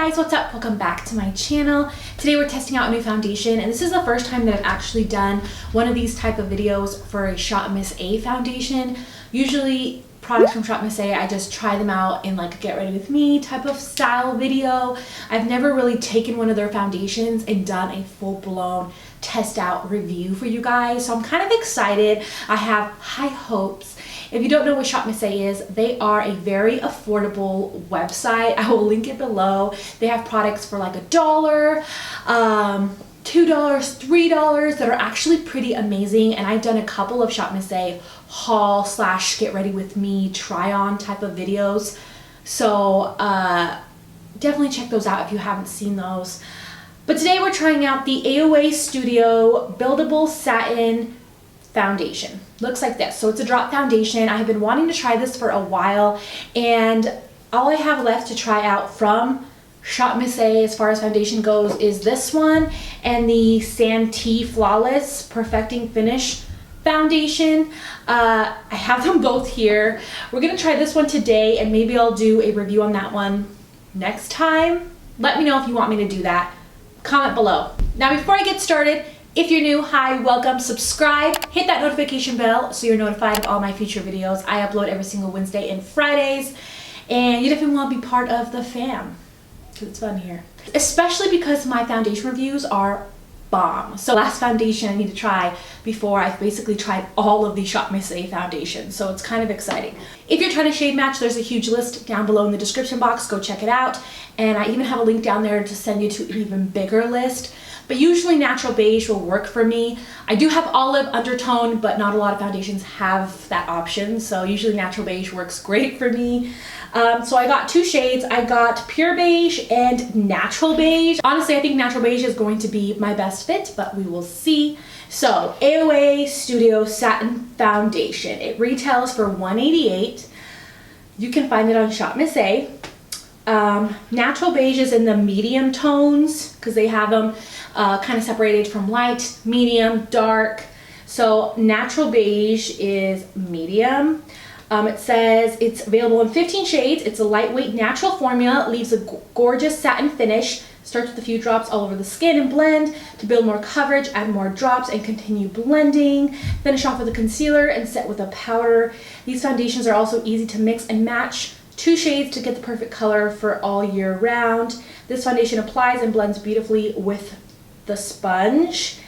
guys, what's up? Welcome back to my channel. Today we're testing out a new foundation, and this is the first time that I've actually done one of these type of videos for a Shop Miss A foundation. Usually products from Shop Miss A, I just try them out in like a get ready with me type of style video. I've never really taken one of their foundations and done a full-blown test out review for you guys, so I'm kind of excited. I have high hopes. If you don't know what Shop Miss A is, they are a very affordable website. I will link it below. They have products for like $1, $2, $3 that are actually pretty amazing, and I've done a couple of Shop Miss A haul slash get ready with me try on type of videos, so definitely check those out if you haven't seen those. But today we're trying out the AOA Studio Buildable Satin Foundation. Looks like this. So it's a drop foundation. I have been wanting to try this for a while, and all I have left to try out from Shop Miss A as far as foundation goes is this one and the Satin Flawless Perfecting Finish foundation. I have them both here. We're gonna try this one today, and maybe I'll do a review on that one next time. Let me know if you want me to do that. Comment below. Now before I get started, if you're new, hi, welcome, subscribe, hit that notification bell so you're notified of all my future videos. I upload every single Wednesday and Fridays, and you definitely want to be part of the fam because it's fun here. Especially because my foundation reviews are bomb. So last foundation I need to try before I've basically tried all of the Shop Miss A foundations, so it's kind of exciting. If you're trying to shade match, there's a huge list down below in the description box. Go check it out, and I even have a link down there to send you to an even bigger list. But usually natural beige will work for me. I do have olive undertone, but not a lot of foundations have that option, so usually natural beige works great for me. So I got two shades. I got pure beige and natural beige. Honestly, I think natural beige is going to be my best fit, but we will see. So AOA Studio Satin Foundation. It retails for $188. You can find it on Shop Miss A. Natural beige is in the medium tones because they have them kind of separated from light, medium, dark. So natural beige is medium. It says it's available in 15 shades. It's a lightweight natural formula. It leaves a gorgeous satin finish. Starts with a few drops all over the skin and blend to build more coverage, add more drops, and continue blending. Finish off with a concealer and set with a powder. These foundations are also easy to mix and match. 2 shades to get the perfect color for all year round. This foundation applies and blends beautifully with the sponge,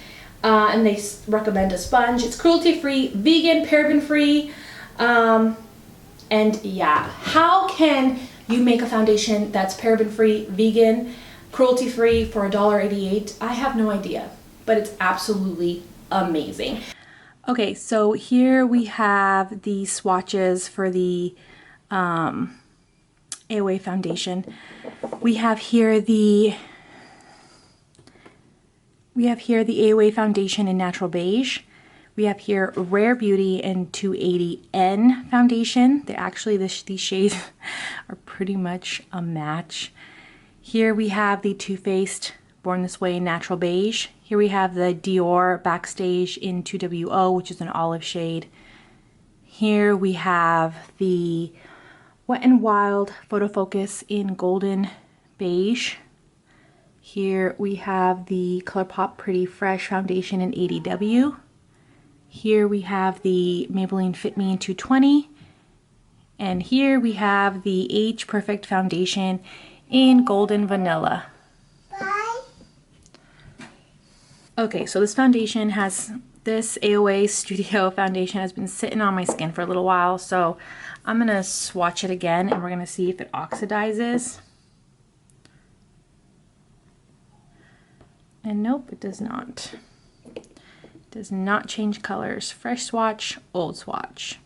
and they recommend a sponge. It's cruelty-free, vegan, paraben-free, and yeah, how can you make a foundation that's paraben-free, vegan, cruelty-free for $1.88? I have no idea, but it's absolutely amazing. Okay, so here we have the swatches for the AOA foundation. We have here the AOA foundation in natural beige. We have here Rare Beauty in 280N foundation. These shades are pretty much a match. Here we have the Too Faced Born This Way in natural beige. Here we have the Dior Backstage in 2WO, which is an olive shade. Here we have the Wet n Wild Photo Focus in golden beige. Here we have the ColourPop Pretty Fresh foundation in 80W. Here we have the Maybelline Fit Me in 220. And here we have the Age Perfect foundation in golden vanilla. Okay, so this AOA Studio foundation has been sitting on my skin for a little while, so I'm gonna swatch it again and we're gonna see if it oxidizes. And nope, it does not. It does not change colors. Fresh swatch, old swatch.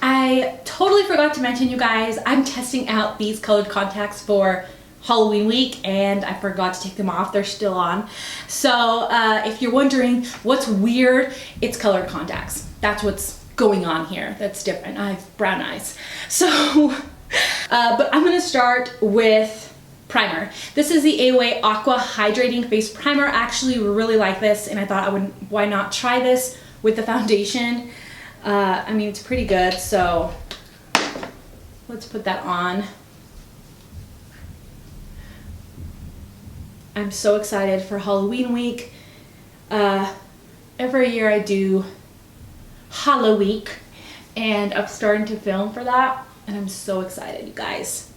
I totally forgot to mention, you guys, I'm testing out these colored contacts for Halloween week, and I forgot to take them off. They're still on. So if you're wondering what's weird, it's colored contacts. That's what's going on here. That's different. I have brown eyes. So, but I'm gonna start with primer. This is the AOA Aqua Hydrating Face Primer. I actually really like this, and I thought why not try this with the foundation. I mean, it's pretty good, so let's put that on. I'm so excited for Halloween week. Every year I do Halloween, and I'm starting to film for that, and I'm so excited, you guys.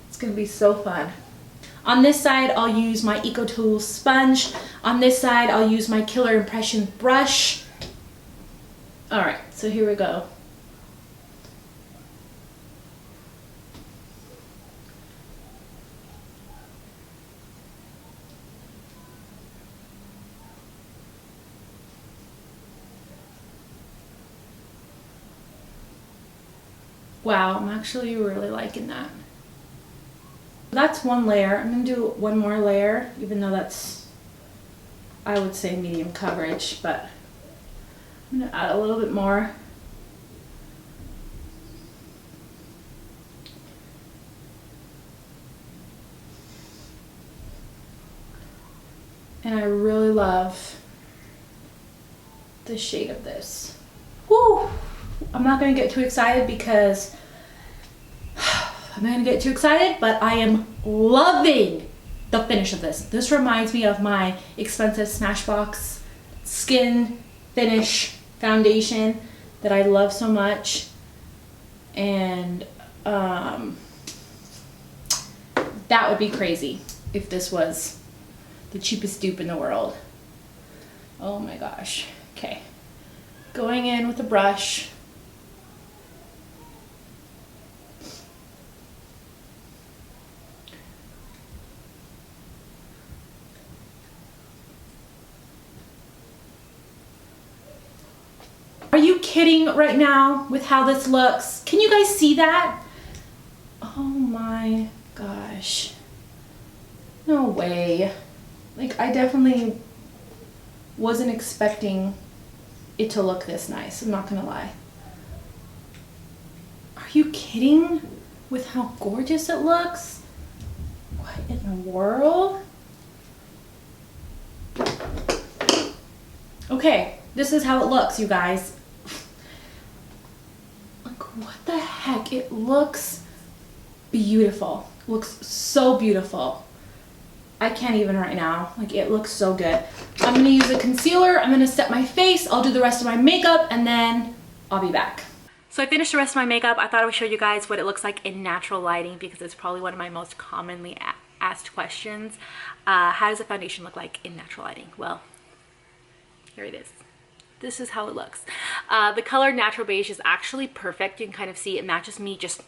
It's gonna be so fun. On this side, I'll use my EcoTools sponge. On this side, I'll use my Killer Impression brush. All right, so here we go. Wow, I'm actually really liking that. That's one layer. I'm gonna do one more layer, even though that's, I would say, medium coverage, but I'm gonna add a little bit more. And I really love the shade of this. Woo! I'm not gonna get too excited because I'm not gonna get too excited, but I am loving the finish of this. This reminds me of my expensive Smashbox Skin Finish foundation that I love so much. And that would be crazy if this was the cheapest dupe in the world. Oh my gosh. Okay. Going in with a brush. Are you kidding right now with how this looks? Can you guys see that? Oh my gosh. No way. Like, I definitely wasn't expecting it to look this nice. I'm not gonna lie. Are you kidding with how gorgeous it looks? What in the world? Okay, this is how it looks, you guys. What the heck? It looks beautiful. It looks so beautiful. I can't even right now. Like, it looks so good. I'm gonna use a concealer. I'm gonna set my face. I'll do the rest of my makeup, and then I'll be back. So I finished the rest of my makeup. I thought I would show you guys what it looks like in natural lighting because it's probably one of my most commonly asked questions. How does a foundation look like in natural lighting? Well, here it is. This is how it looks. The color Natural Beige is actually perfect. You can kind of see it matches me just,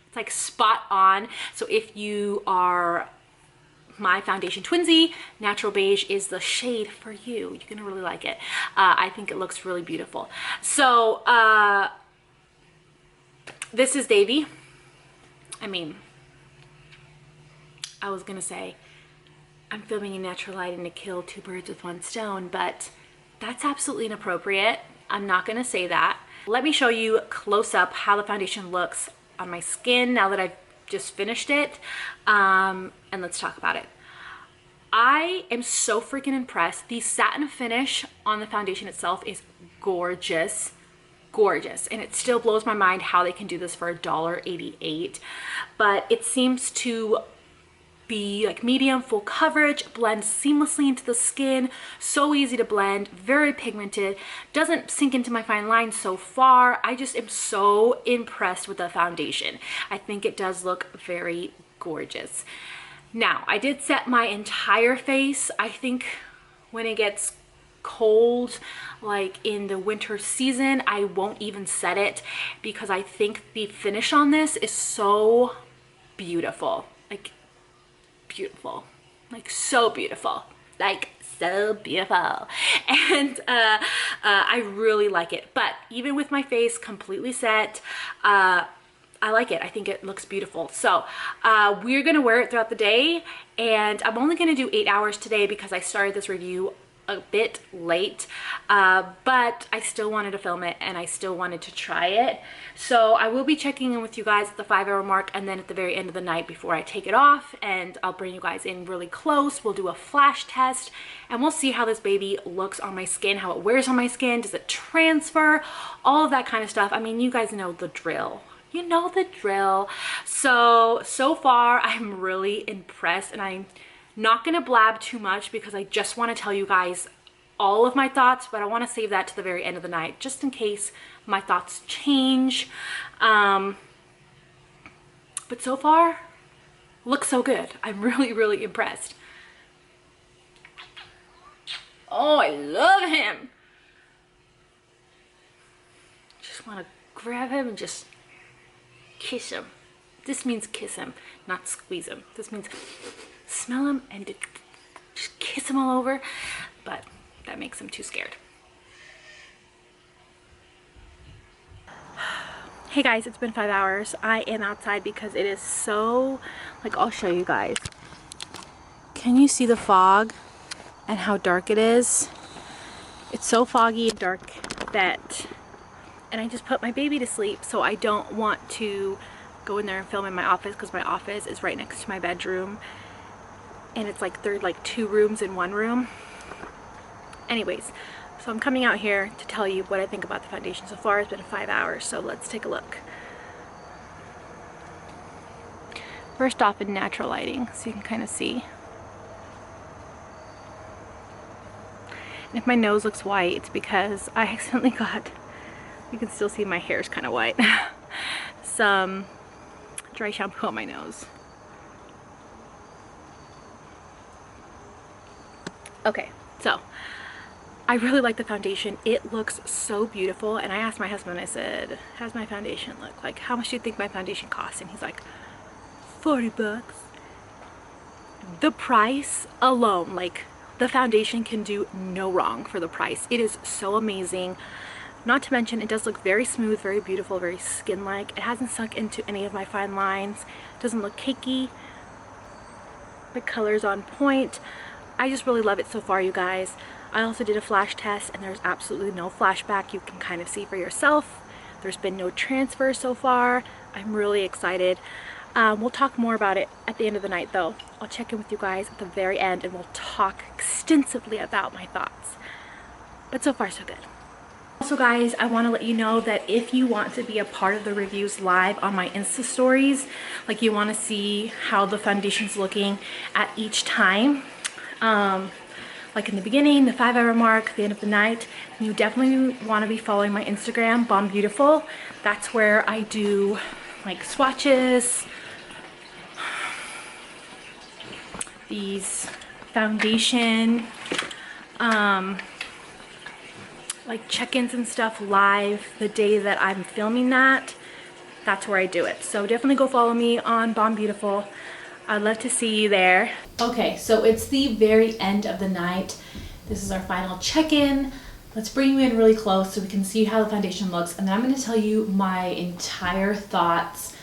it's like spot on. So if you are my foundation twinsy, Natural Beige is the shade for you. You're gonna really like it. I think it looks really beautiful. So this is Davy. I mean, I was gonna say I'm filming in natural lighting to kill two birds with one stone, but that's absolutely inappropriate. I'm not gonna say that. Let me show you close up how the foundation looks on my skin now that I've just finished it, and let's talk about it. I am so freaking impressed. The satin finish on the foundation itself is gorgeous, gorgeous, and it still blows my mind how they can do this for $1.88, but it seems to be like medium full coverage, blends seamlessly into the skin, so easy to blend, very pigmented, doesn't sink into my fine lines so far. I just am so impressed with the foundation. I think it does look very gorgeous. Now, I did set my entire face. I think when it gets cold, like in the winter season, I won't even set it because I think the finish on this is so beautiful. Like, beautiful, like so beautiful, like so beautiful. And I really like it. But even with my face completely set, I like it. I think it looks beautiful. So we're gonna wear it throughout the day, and I'm only gonna do 8 hours today because I started this review a bit late, but I still wanted to film it and I still wanted to try it. So I will be checking in with you guys at the 5-hour mark and then at the very end of the night before I take it off, and I'll bring you guys in really close. We'll do a flash test and we'll see how this baby looks on my skin, how it wears on my skin, does it transfer, all of that kind of stuff. I mean, you guys know the drill. You know the drill. So far I'm really impressed, and I'm Not gonna blab too much because I just want to tell you guys all of my thoughts, but I want to save that to the very end of the night just in case my thoughts change. But so far, looks so good. I'm really, really impressed. Oh, I love him. Just want to grab him and just kiss him. This means kiss him, not squeeze him. This means smell him and just kiss him all over, but that makes him too scared. Hey guys, it's been 5 hours. I am outside because it is so, like, I'll show you guys. Can you see the fog and how dark it is? It's so foggy and dark that, and I just put my baby to sleep, so I don't want to go in there and film in my office because my office is right next to my bedroom, and it's like they're like 2 rooms in 1 room. Anyways, so I'm coming out here to tell you what I think about the foundation so far. It's been 5 hours, so let's take a look. First off, in natural lighting, so you can kind of see. And if my nose looks white, it's because I accidentally got, you can still see my hair is kind of white, some dry shampoo on my nose. Okay, so I really like the foundation. It looks so beautiful, and I asked my husband, I said, how's my foundation look? Like, how much do you think my foundation costs? And he's like, 40 bucks. The price alone, like, the foundation can do no wrong for the price. It is so amazing. Not to mention, it does look very smooth, very beautiful, very skin-like. It hasn't sunk into any of my fine lines. It doesn't look cakey. The color's on point. I just really love it so far, you guys. I also did a flash test, and there's absolutely no flashback. You can kind of see for yourself. There's been no transfer so far. I'm really excited. We'll talk more about it at the end of the night, though. I'll check in with you guys at the very end, and we'll talk extensively about my thoughts. But so far, so good. Also, guys, I want to let you know that if you want to be a part of the reviews live on my Insta stories, like you want to see how the foundation's looking at each time, like in the beginning, the 5-hour mark, the end of the night, you definitely want to be following my Instagram, Bondbeautyful. That's where I do like swatches, these foundation, like check-ins and stuff live the day that I'm filming that. That's where I do it. So definitely go follow me on Bondbeautyful. I'd love to see you there. Okay, so it's the very end of the night. This is our final check-in. Let's bring you in really close so we can see how the foundation looks, and then I'm going to tell you my entire thoughts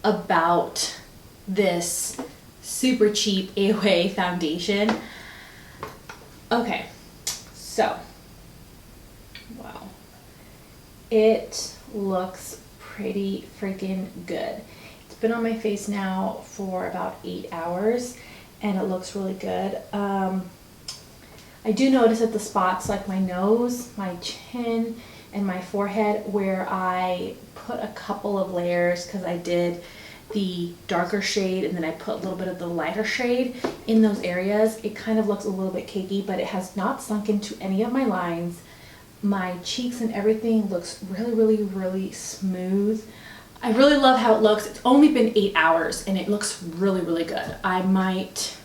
about this super cheap AOA foundation. Okay, so, wow. It looks pretty freaking good. It's been on my face now for about 8 hours, and it looks really good. I do notice that the spots like my nose, my chin, and my forehead where I put a couple of layers because I did the darker shade and then I put a little bit of the lighter shade in those areas. It kind of looks a little bit cakey, but it has not sunk into any of my lines. My cheeks and everything looks really, really, really smooth. I really love how it looks. It's only been 8 hours and it looks really, really good. I might,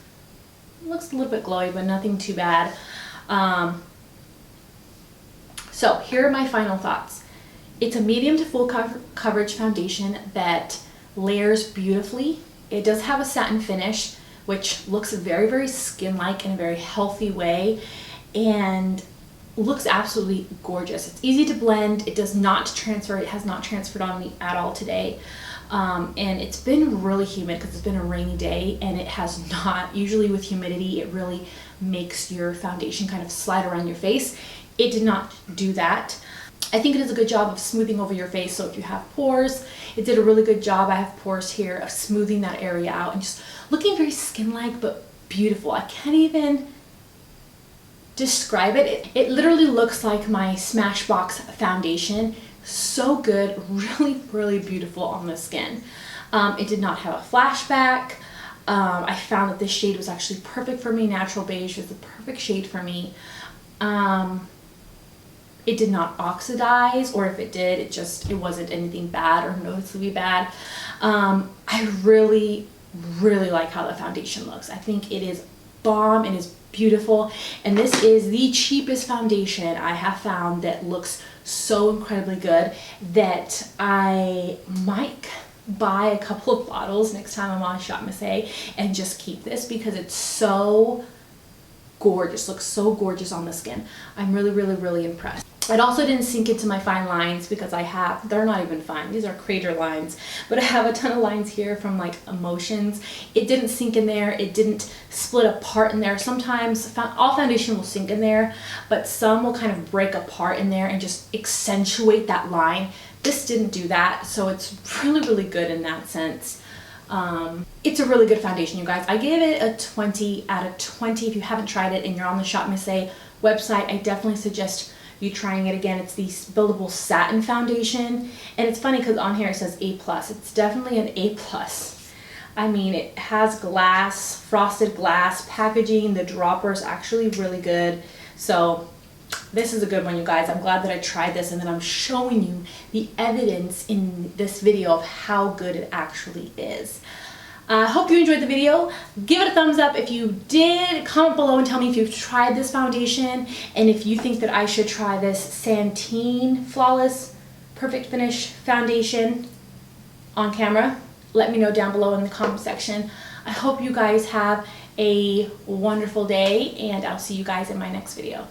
it looks a little bit glowy, but nothing too bad. So here are my final thoughts. It's a medium to full coverage foundation that layers beautifully. It does have a satin finish, which looks very, very skin-like in a very healthy way, and looks absolutely gorgeous. It's easy to blend. It does not transfer. It has not transferred on me at all today. And it's been really humid because it's been a rainy day, and it has not. Usually with humidity, it really makes your foundation kind of slide around your face. It did not do that. I think it does a good job of smoothing over your face. So if you have pores, it did a really good job. I have pores here of smoothing that area out and just looking very skin-like but beautiful. I can't even describe it. It literally looks like my Smashbox foundation. So good, really, really beautiful on the skin. It did not have a flashback. I found that this shade was actually perfect for me. Natural beige was the perfect shade for me. It did not oxidize, or if it did, it wasn't anything bad or noticeably bad. I really like how the foundation looks. I think it is bomb and is beautiful, and this is the cheapest foundation I have found that looks so incredibly good that I might buy a couple of bottles next time I'm on Shop Miss A and just keep this because it's so gorgeous. Looks so gorgeous on the skin. I'm really impressed. It also didn't sink into my fine lines because they're not even fine, these are crater lines, but I have a ton of lines here from like Emotions. It didn't sink in there, it didn't split apart in there. Sometimes all foundation will sink in there, but some will kind of break apart in there and just accentuate that line. This didn't do that, so it's really good in that sense. It's a really good foundation, you guys. I gave it a 20 out of 20. If you haven't tried it and you're on the Shop Miss A website, I definitely suggest you trying it again. It's the buildable satin foundation, and it's funny because on here it says A+. It's definitely an A+. I mean, it has glass, frosted glass packaging. The dropper is actually really good. So this is a good one, you guys. I'm glad that I tried this and that I'm showing you the evidence in this video of how good it actually is. I hope you enjoyed the video. Give it a thumbs up if you did. Comment below and tell me if you've tried this foundation and if you think that I should try this Satin Flawless Perfect Finish foundation on camera. Let me know down below in the comment section. I hope you guys have a wonderful day, and I'll see you guys in my next video.